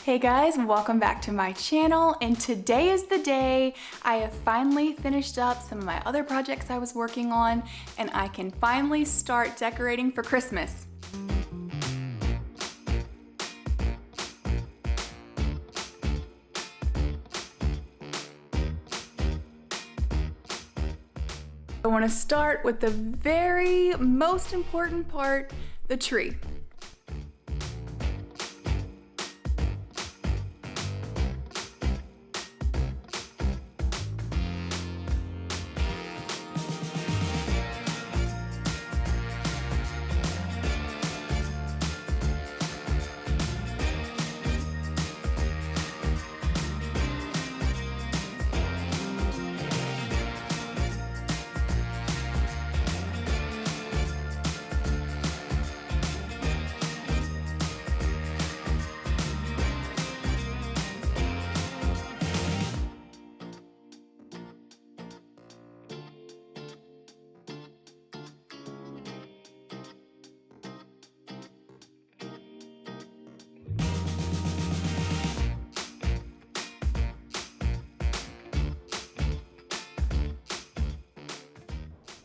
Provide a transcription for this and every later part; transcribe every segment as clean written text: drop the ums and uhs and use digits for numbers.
Hey guys, welcome back to my channel, and today is the day I have finally finished up some of my other projects I was working on, and I can finally start decorating for Christmas. I want to start with the very most important part, the tree.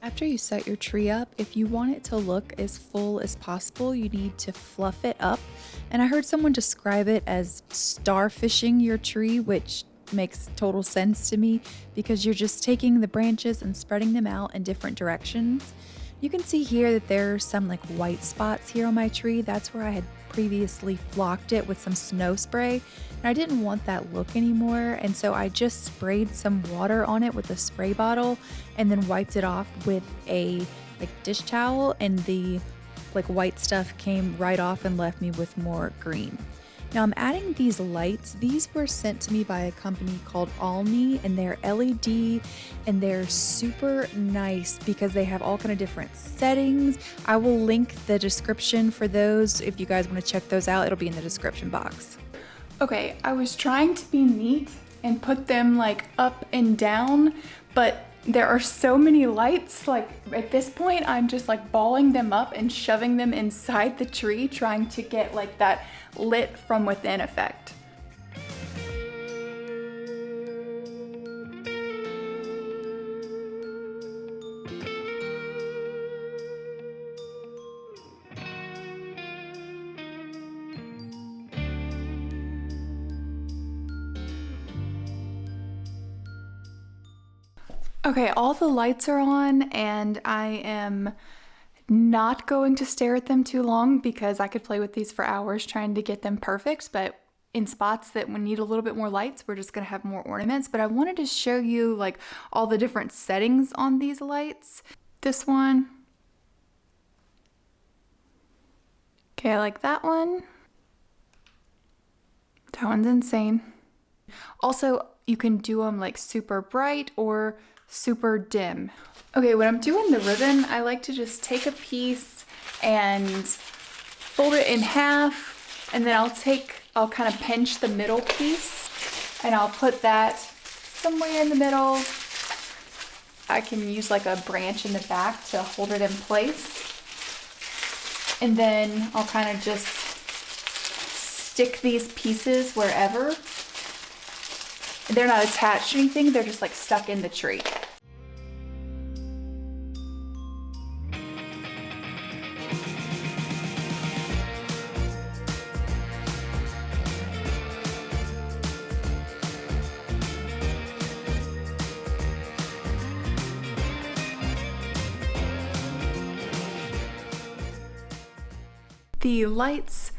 After you set your tree up, if you want it to look as full as possible, you need to fluff it up. And I heard someone describe it as starfishing your tree, which makes total sense to me because you're just taking the branches and spreading them out in different directions. You can see here that there are some like white spots here on my tree. That's where I had previously flocked it with some snow spray. And I didn't want that look anymore, and so I just sprayed some water on it with a spray bottle and then wiped it off with a dish towel, and the white stuff came right off and left me with more green. Now I'm adding these lights. These were sent to me by a company called Alni, and they're LED and they're super nice because they have all kind of different settings. I will link the description for those if you guys want to check those out. It'll be in the description box. Okay, I was trying to be neat and put them up and down, but there are so many lights. At this point, I'm just balling them up and shoving them inside the tree, trying to get that lit from within effect. Okay, all the lights are on, and I am not going to stare at them too long because I could play with these for hours trying to get them perfect, but in spots that would need a little bit more lights, we're just gonna have more ornaments. But I wanted to show you all the different settings on these lights. This one. Okay, I like that one. That one's insane. Also, you can do them super bright or super dim. Okay, when I'm doing the ribbon, I like to just take a piece and fold it in half, and then I'll kind of pinch the middle piece, and I'll put that somewhere in the middle. I can use a branch in the back to hold it in place. And then I'll kind of just stick these pieces wherever. They're not attached to anything, they're just stuck in the tree. The lights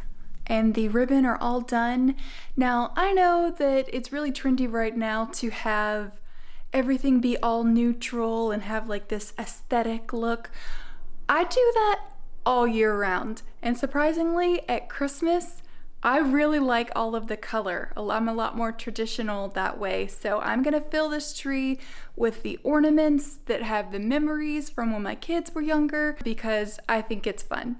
and the ribbon are all done. Now, I know that it's really trendy right now to have everything be all neutral and have this aesthetic look. I do that all year round, and surprisingly, at Christmas, I really like all of the color. I'm a lot more traditional that way, so I'm gonna fill this tree with the ornaments that have the memories from when my kids were younger because I think it's fun.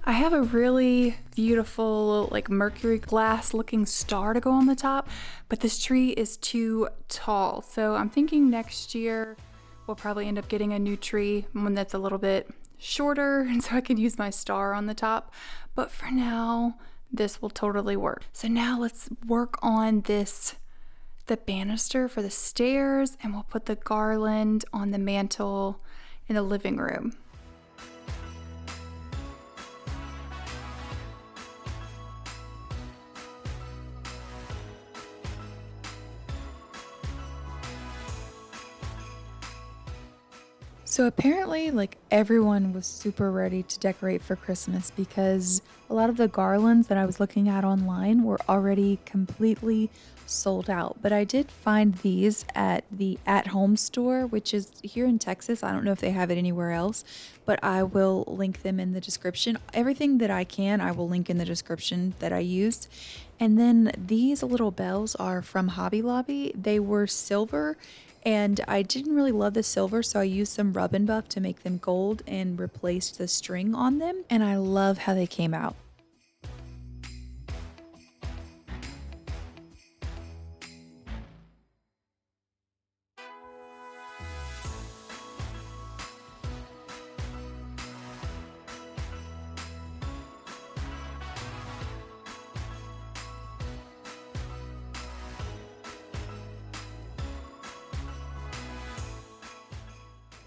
I have a really beautiful like mercury glass looking star to go on the top, but this tree is too tall. So I'm thinking next year we'll probably end up getting a new tree, one that's a little bit shorter, and so I can use my star on the top. But for now, this will totally work. So now let's work on the banister for the stairs, and we'll put the garland on the mantle in the living room. So apparently, like, everyone was super ready to decorate for Christmas because a lot of the garlands that I was looking at online were already completely sold out. But I did find these at the At Home store, which is here in Texas. I don't know if they have it anywhere else, but I will link them in the description. Everything that I can, I will link in the description that I used. And then these little bells are from Hobby Lobby. They were silver. And I didn't really love the silver, so I used some rub and buff to make them gold and replaced the string on them. And I love how they came out.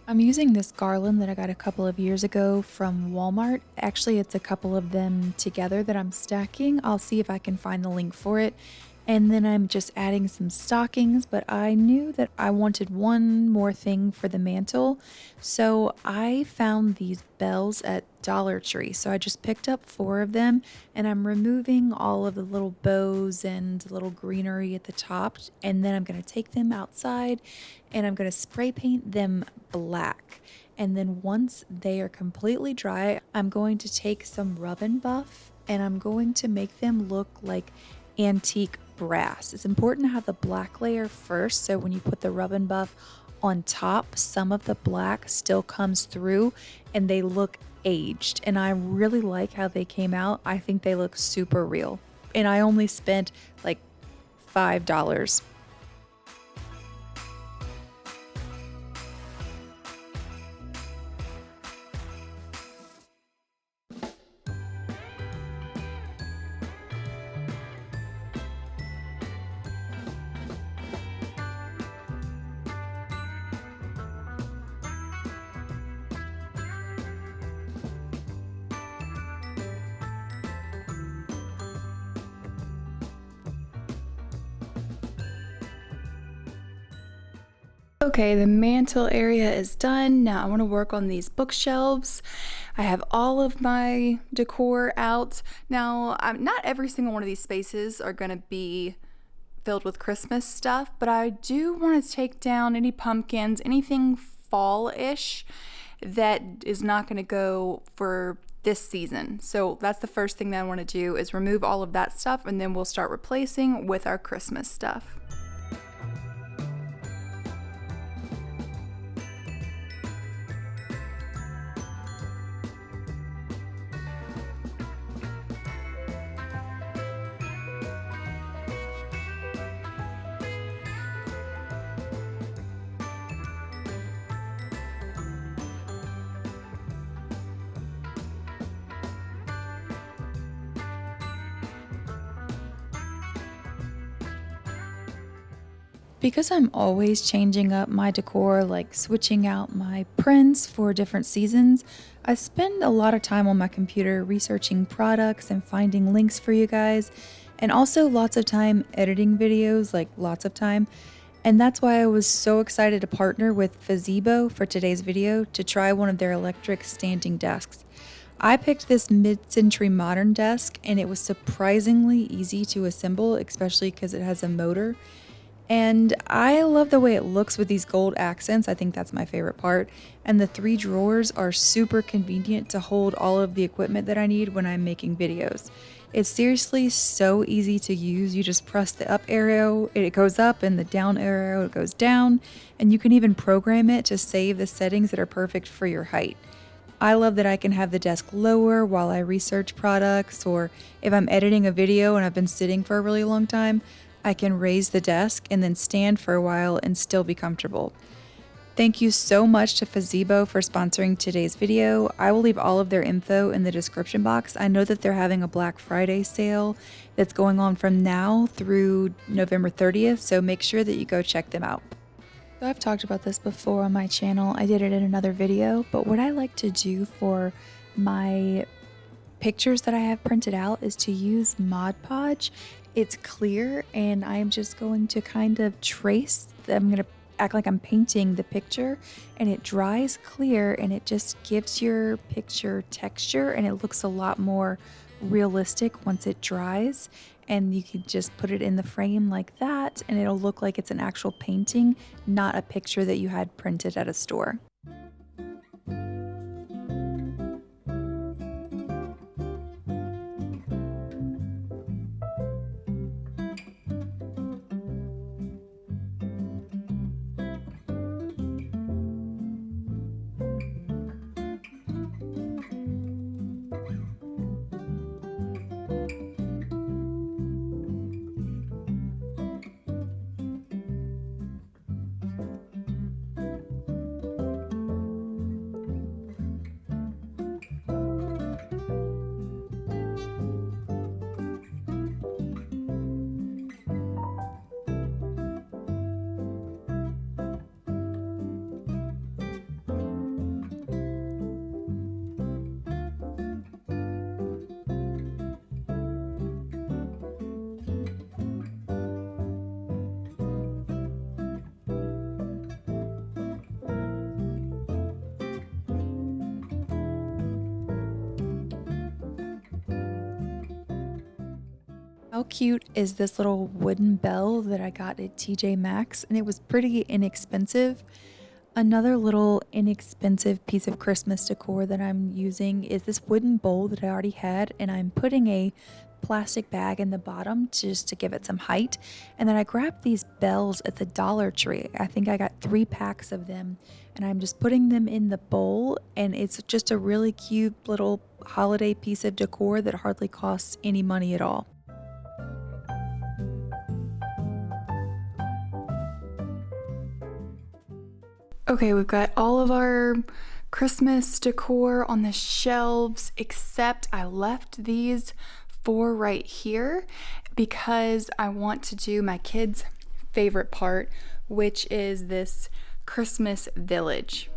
I'm using this garland that I got a couple of years ago from Walmart. Actually, it's a couple of them together that I'm stacking. I'll see if I can find the link for it. And then I'm just adding some stockings, but I knew that I wanted one more thing for the mantle. So I found these bells at Dollar Tree. So I just picked up 4 of them, and I'm removing all of the little bows and little greenery at the top. And then I'm going to take them outside and I'm going to spray paint them black. And then once they are completely dry, I'm going to take some rub and buff and I'm going to make them look like antique brass. It's important to have the black layer first, so when you put the rub and buff on top, some of the black still comes through and they look aged. And I really like how they came out. I think they look super real. And I only spent like $5. Okay, the mantle area is done. Now I want to work on these bookshelves. I have all of my decor out. Now, not every single one of these spaces are going to be filled with Christmas stuff, but I do want to take down any pumpkins, anything fall-ish that is not going to go for this season. So that's the first thing that I want to do is remove all of that stuff, and then we'll start replacing with our Christmas stuff. Because I'm always changing up my decor, like switching out my prints for different seasons, I spend a lot of time on my computer researching products and finding links for you guys, and also lots of time editing videos, like lots of time. And that's why I was so excited to partner with Fezibo for today's video to try one of their electric standing desks. I picked this mid-century modern desk and it was surprisingly easy to assemble, especially because it has a motor. And I love the way it looks with these gold accents. I think that's my favorite part. And the 3 drawers are super convenient to hold all of the equipment that I need when I'm making videos. It's seriously so easy to use. You just press the up arrow, it goes up, and the down arrow, it goes down. And you can even program it to save the settings that are perfect for your height. I love that I can have the desk lower while I research products, or if I'm editing a video and I've been sitting for a really long time, I can raise the desk and then stand for a while and still be comfortable. Thank you so much to Fezibo for sponsoring today's video. I will leave all of their info in the description box. I know that they're having a Black Friday sale that's going on from now through November 30th, so make sure that you go check them out. So I've talked about this before on my channel. I did it in another video, but what I like to do for my pictures that I have printed out is to use Mod Podge. It's clear, and I am just going to kind of trace. I'm going to act like I'm painting the picture, and it dries clear, and it just gives your picture texture, and it looks a lot more realistic once it dries. And you can just put it in the frame like that, and it'll look like it's an actual painting, not a picture that you had printed at a store. How cute is this little wooden bell that I got at TJ Maxx, and it was pretty inexpensive. Another little inexpensive piece of Christmas decor that I'm using is this wooden bowl that I already had, and I'm putting a plastic bag in the bottom just to give it some height. And then I grabbed these bells at the Dollar Tree. I think I got 3 packs of them, and I'm just putting them in the bowl, and it's just a really cute little holiday piece of decor that hardly costs any money at all. Okay, we've got all of our Christmas decor on the shelves, except I left these 4 right here because I want to do my kids' favorite part, which is this Christmas village.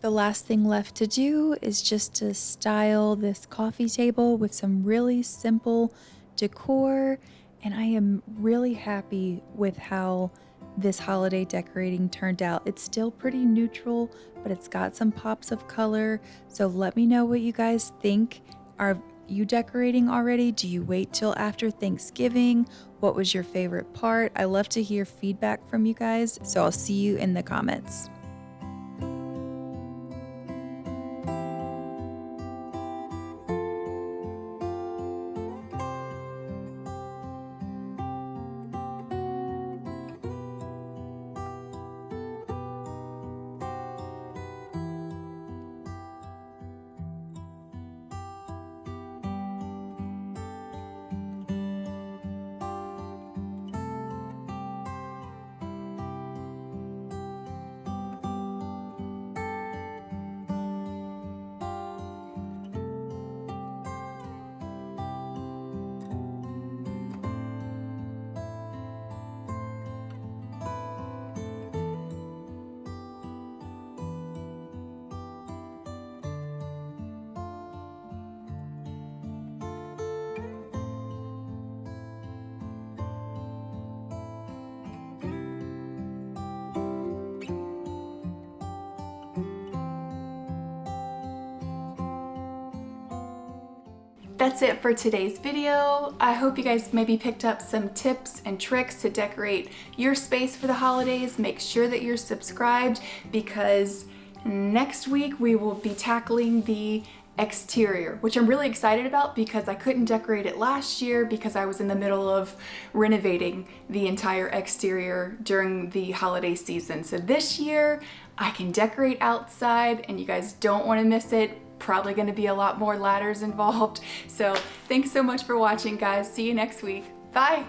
The last thing left to do is just to style this coffee table with some really simple decor, and I am really happy with how this holiday decorating turned out. It's still pretty neutral, but it's got some pops of color, so let me know what you guys think. Are you decorating already? Do you wait till after Thanksgiving? What was your favorite part? I love to hear feedback from you guys, so I'll see you in the comments. That's it for today's video. I hope you guys maybe picked up some tips and tricks to decorate your space for the holidays. Make sure that you're subscribed because next week we will be tackling the exterior, which I'm really excited about because I couldn't decorate it last year because I was in the middle of renovating the entire exterior during the holiday season. So this year I can decorate outside and you guys don't want to miss it. Probably going to be a lot more ladders involved. So thanks so much for watching, guys. See you next week. Bye.